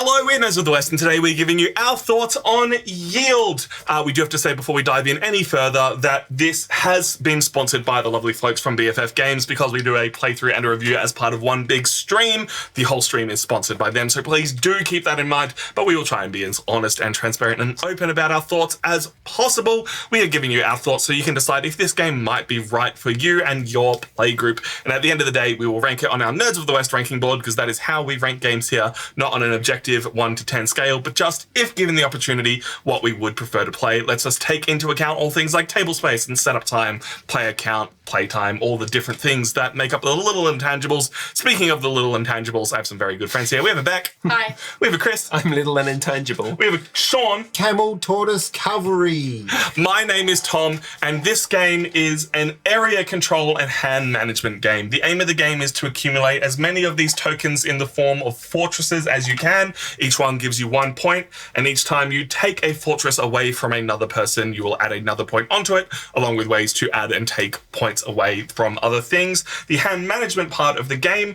Hello, winners of the West, and today we're giving you our thoughts on Yield. We do have to say before we dive in any further that this has been sponsored by the lovely folks from BFF Games because we do a playthrough and a review as part of one big stream. The whole stream is sponsored by them, so please do keep that in mind, but we will try and be as honest and transparent and open about our thoughts as possible. We are giving you our thoughts so you can decide if this game might be right for you and your play group, and at the end of the day, we will rank it on our Nerds of the West ranking board because that is how we rank games here, not on an objective 1 to 10 scale, but just, if given the opportunity, what we would prefer to play. It lets us take into account all things like table space and setup time, player count, play time, all the different things that make up the little intangibles. Speaking of the little intangibles, I have some very good friends here. We have a Beck. Hi. We have a Chris. I'm little and intangible. We have a Sean. Camel, tortoise, cavalry. My name is Tom, and this game is an area control and hand management game. The aim of the game is to accumulate as many of these tokens in the form of fortresses as you can. Each one gives you 1 point, and each time you take a fortress away from another person, you will add another point onto it, along with ways to add and take points away from other things. The hand management part of the game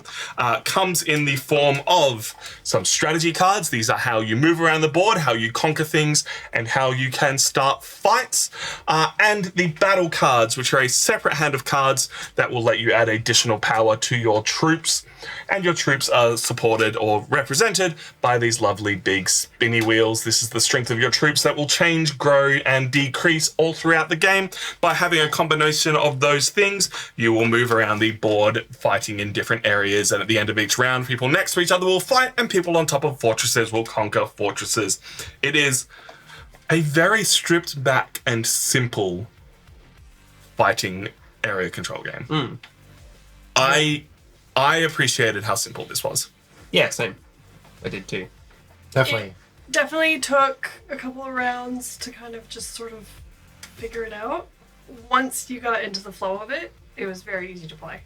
comes in the form of some strategy cards. These are how you move around the board, how you conquer things, and how you can start fights. And the battle cards, which are a separate hand of cards that will let you add additional power to your troops. And your troops are supported or represented by these lovely big spinny wheels. This is the strength of your troops that will change, grow, and decrease all throughout the game. By having a combination of those things, you will move around the board fighting in different areas, and at the end of each round, people next to each other will fight, and people on top of fortresses will conquer fortresses. It is a very stripped back and simple fighting area control game. I appreciated how simple this was. Yeah, same. I did too. Definitely. It definitely took a couple of rounds to kind of just sort of figure it out. Once you got into the flow of it, it was very easy to play.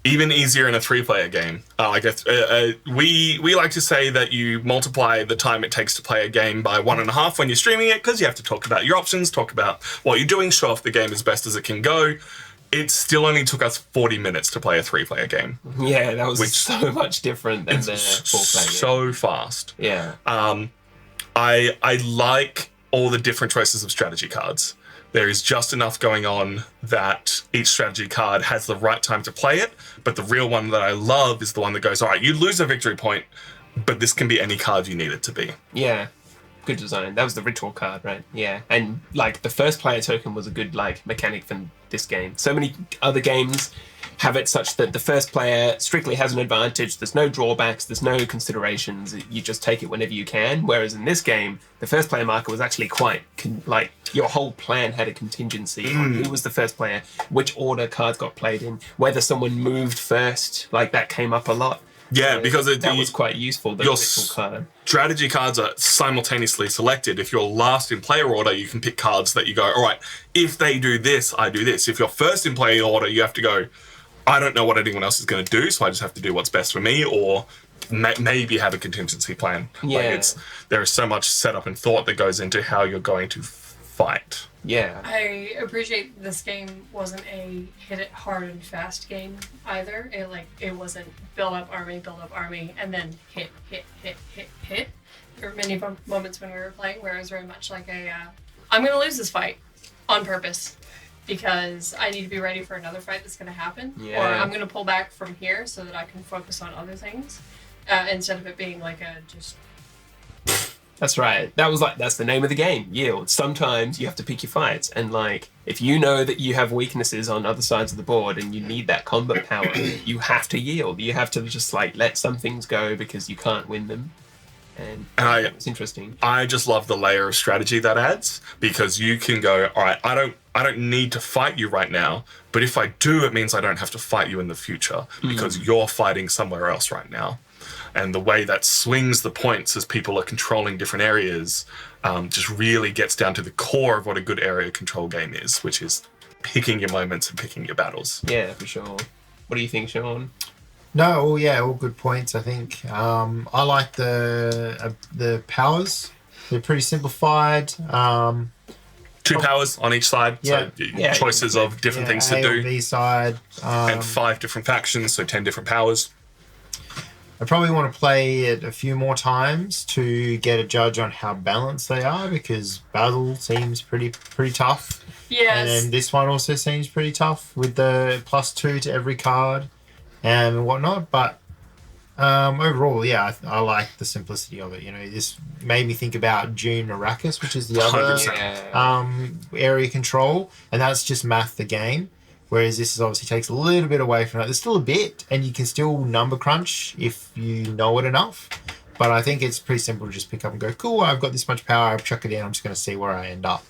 Even easier in a 3-player game. I guess we like to say that you multiply the time it takes to play a game by 1.5 when you're streaming it, because you have to talk about your options, talk about what you're doing, show off the game as best as it can go. It still only took us 40 minutes to play a 3-player game. Yeah, that was so much different than the 4-player game. So fast. Yeah. I like all the different choices of strategy cards. There is just enough going on that each strategy card has the right time to play it, but the real one that I love is the one that goes, all right, you lose a victory point, but this can be any card you need it to be. Yeah. Good design. That was the ritual card, right? Yeah. And like the first player token was a good like mechanic for this game. So many other games have it such that the first player strictly has an advantage. There's no drawbacks. There's no considerations. You just take it whenever you can. Whereas in this game, the first player marker was actually quite like your whole plan had a contingency on who was the first player, which order cards got played in, whether someone moved first. Like that came up a lot. Yeah, because that was quite useful. The ritual card. Strategy cards are simultaneously selected. If you're last in player order, you can pick cards that you go, all right, if they do this, I do this. If you're first in player order, you have to go, I don't know what anyone else is going to do, so I just have to do what's best for me, or maybe have a contingency plan. Yeah. Like there is so much setup and thought that goes into how you're going to fight. Yeah. I appreciate this game wasn't a hit it hard and fast game either. It wasn't build up army, and then hit. There were many moments when we were playing where it was very much like I'm going to lose this fight on purpose because I need to be ready for another fight that's going to happen. Yeah. Or I'm going to pull back from here so that I can focus on other things instead of it being like a just... That's right. That's the name of the game, Yield. Sometimes you have to pick your fights, and like if you know that you have weaknesses on other sides of the board and you need that combat power, you have to yield. You have to just like let some things go because you can't win them. And it's interesting. I just love the layer of strategy that adds, because you can go, all right, I don't need to fight you right now, but if I do, it means I don't have to fight you in the future because you're fighting somewhere else right now. And the way that swings the points as people are controlling different areas just really gets down to the core of what a good area control game is, which is picking your moments and picking your battles. Yeah, for sure. What do you think, Sean? No, all good points, I think. I like the powers. They're pretty simplified. 2 powers on each side, so choices of different things to A do. or B side. And 5 different factions, so 10 different powers. I probably want to play it a few more times to get a judge on how balanced they are, because Basil seems pretty tough. Yes. And then this one also seems pretty tough with the +2 to every card and whatnot. But overall, yeah, I like the simplicity of it. You know, this made me think about June Arrakis, which is the other 100%. area control, and that's just math the game. Whereas this is obviously takes a little bit away from it. There's still a bit, and you can still number crunch if you know it enough. But I think it's pretty simple to just pick up and go, cool, I've got this much power, I've chuck it in, I'm just going to see where I end up.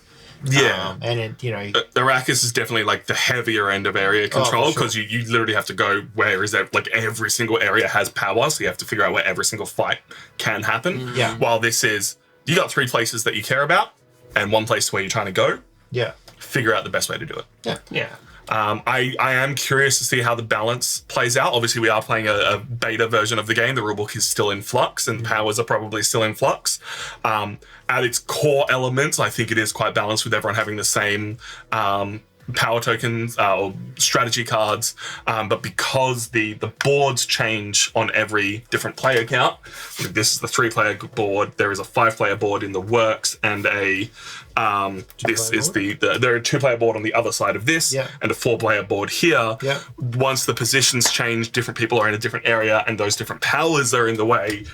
Yeah. And it, you know... Arrakis is definitely like the heavier end of area control, for because you literally have to go where is that, like every single area has power, so you have to figure out where every single fight can happen. Yeah. While this is, you got 3 places that you care about and 1 place where you're trying to go. Yeah. Figure out the best way to do it. Yeah. Yeah. I am curious to see how the balance plays out. Obviously, we are playing a beta version of the game. The rulebook is still in flux, and the powers are probably still in flux. At its core elements, I think it is quite balanced with everyone having the same power tokens or strategy cards. But because the boards change on every different player count, this is the 3-player board. There is a 5-player board in the works, and a this is there are a 2-player board on the other side of this, and a 4-player board here. Yeah. Once the positions change, different people are in a different area, and those different powers are in the way.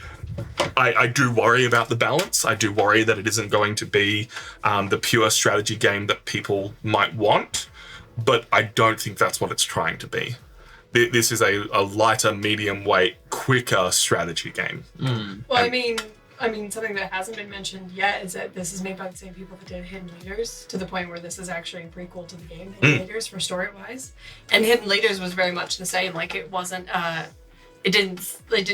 I do worry about the balance. I do worry that it isn't going to be the pure strategy game that people might want, but I don't think that's what it's trying to be. This is a lighter, medium weight, quicker strategy game. Well, I mean, something that hasn't been mentioned yet is that this is made by the same people that did Hidden Leaders, to the point where this is actually a prequel to the game, Hidden Leaders, for story-wise. And Hidden Leaders was very much the same. Like, it wasn't, it didn't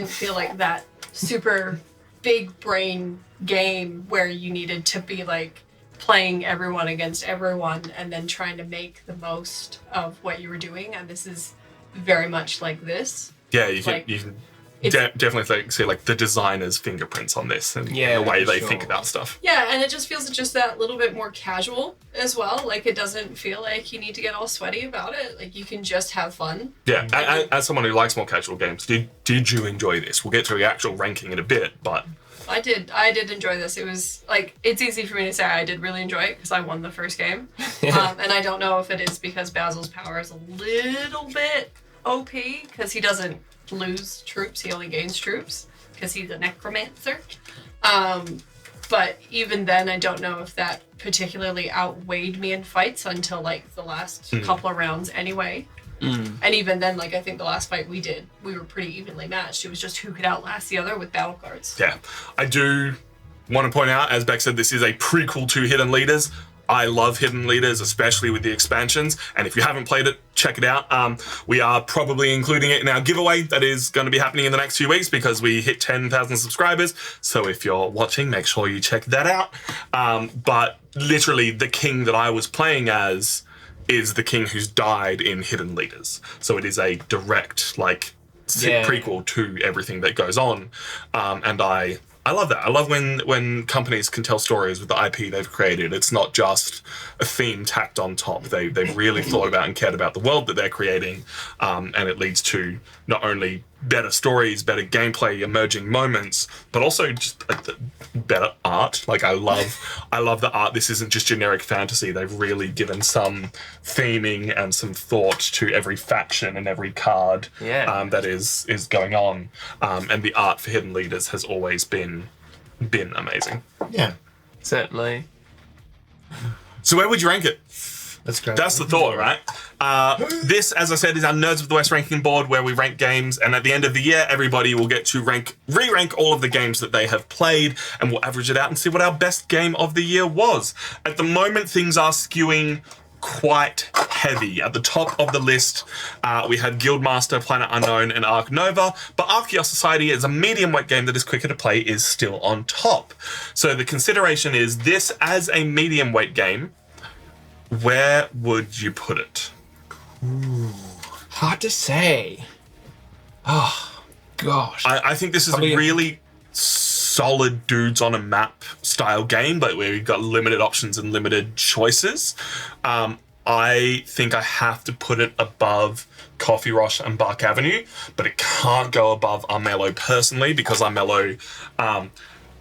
feel like that super big brain game where you needed to be, like, playing everyone against everyone and then trying to make the most of what you were doing. And this is very much like this. Yeah, you can definitely see like the designer's fingerprints on this and the way they think about stuff. Yeah, and it just feels just that little bit more casual as well. Like, it doesn't feel like you need to get all sweaty about it. Like, you can just have fun. Yeah, as someone who likes more casual games, did you enjoy this? We'll get to the actual ranking in a bit, but... I did enjoy this. It was, like, it's easy for me to say I did really enjoy it because I won the first game. And I don't know if it is because Basil's power is a little bit OP, because he doesn't lose troops, he only gains troops because he's a necromancer. But even then, I don't know if that particularly outweighed me in fights until like the last couple of rounds anyway. And even then, like, I think the last fight we did, we were pretty evenly matched. It was just who could outlast the other with battle cards. Yeah, I do want to point out, as Beck said, this is a prequel to Hidden Leaders. I love Hidden Leaders, especially with the expansions. And if you haven't played it, check it out. We are probably including it in our giveaway that is going to be happening in the next few weeks because we hit 10,000 subscribers. So if you're watching, make sure you check that out. But literally, the king that I was playing as is the king who's died in Hidden Leaders. So it is a direct, like, prequel to everything that goes on. And I love that. I love when companies can tell stories with the IP they've created. It's not just a theme tacked on top. They've really thought about and cared about the world that they're creating, and it leads to not only better stories, better gameplay, emerging moments, but also just better art. Like, I love the art. This isn't just generic fantasy. They've really given some theming and some thought to every faction and every card that is going on. And the art for Hidden Leaders has always been amazing. Yeah, certainly. So where would you rank it? That's great. That's the thought, right? This, as I said, is our Nerds of the West ranking board where we rank games, and at the end of the year, everybody will get to re-rank all of the games that they have played, and we'll average it out and see what our best game of the year was. At the moment, things are skewing quite heavy. At the top of the list, we had Guildmaster, Planet Unknown, and Ark Nova, but Archaeos Society is a medium-weight game that is quicker to play, is still on top. So the consideration is, this as a medium-weight game, where would you put it? Ooh, hard to say. Oh, gosh. I think this is a really solid dudes on a map style game, but where you've got limited options and limited choices. I think I have to put it above Coffee Rush and Bark Avenue, but it can't go above Armello personally, because Armello,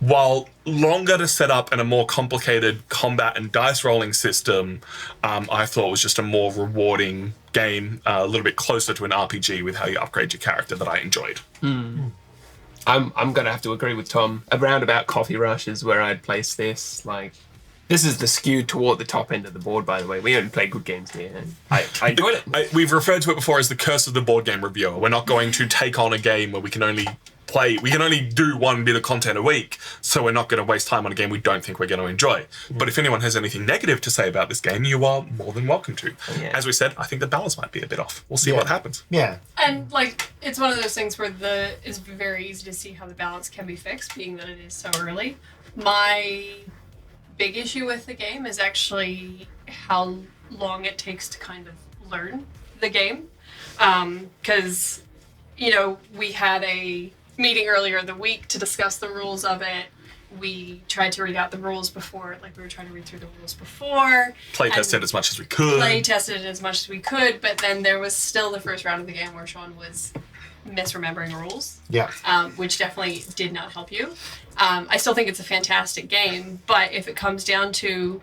while longer to set up and a more complicated combat and dice rolling system, I thought was just a more rewarding game, a little bit closer to an RPG with how you upgrade your character that I enjoyed. I'm gonna have to agree with Tom. Around about Coffee Rush is where I'd place this. Like, this is the skew toward the top end of the board, by the way. We only play good games here, and I enjoyed it. We've referred to it before as the curse of the board game reviewer. We're not going to take on a game where we can only do one bit of content a week, so we're not going to waste time on a game we don't think we're going to enjoy. But if anyone has anything negative to say about this game, you are more than welcome to. Yeah. As we said, I think the balance might be a bit off. We'll see what happens. Yeah. And like, it's one of those things where it's very easy to see how the balance can be fixed, being that it is so early. My big issue with the game is actually how long it takes to kind of learn the game. Because, we had a meeting earlier in the week to discuss the rules of it. We tried to read out the rules before, we were trying to read through the rules before. Play tested as much as we could. Play tested as much as we could, but then there was still the first round of the game where Sean was misremembering rules, Yeah. which definitely did not help you. I still think it's a fantastic game, but if it comes down to,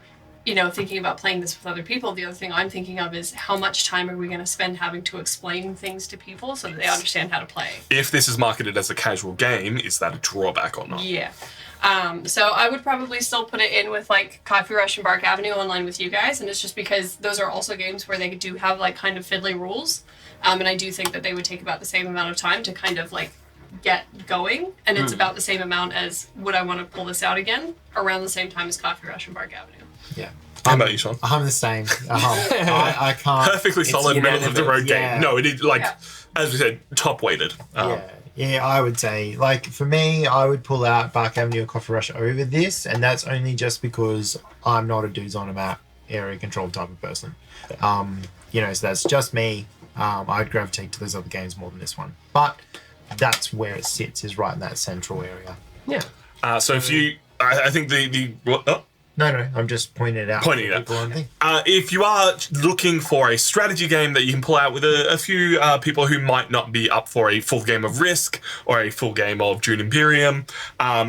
thinking about playing this with other people, the other thing I'm thinking of is how much time are we going to spend having to explain things to people so that they understand how to play. If this is marketed as a casual game, is that a drawback or not? Yeah. So I would probably still put it in with Coffee Rush and Bark Avenue online with you guys, and it's just because those are also games where they do have kind of fiddly rules, and I do think that they would take about the same amount of time to kind of get going, and it's about the same amount as would I want to pull this out again around the same time as Coffee Rush and Bark Avenue. Yeah. How about you, Sean? I'm the same. I can't. Perfectly solid middle of the road Yeah. game. No, it is as we said, top weighted. Yeah, I would say, for me, I would pull out Bark Avenue or Coffee Rush over this, and that's only just because I'm not a dudes on a map area control type of person. So that's just me. I'd gravitate to those other games more than this one. But that's where it sits, is right in that central area. Yeah. So if you, I think No, I'm just pointing it out. Pointing it for out. people, I think. If you are looking for a strategy game that you can pull out with a few people who might not be up for a full game of Risk or a full game of Dune Imperium,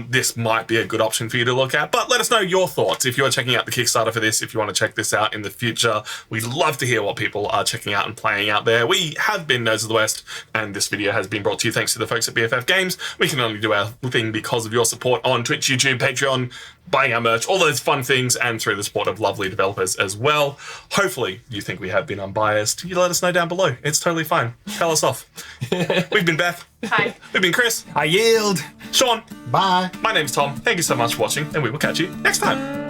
this might be a good option for you to look at. But let us know your thoughts if you're checking out the Kickstarter for this, if you want to check this out in the future. We'd love to hear what people are checking out and playing out there. We have been Nerds of the West, and this video has been brought to you thanks to the folks at BFF Games. We can only do our thing because of your support on Twitch, YouTube, Patreon, buying our merch, all those fun things, and through the support of lovely developers as well. Hopefully you think we have been unbiased. You let us know down below. It's totally fine. Tell us off. We've been Beth. Hi. We've been Chris. I yield. Sean. Bye. My name's Tom. Thank you so much for watching, and we will catch you next time.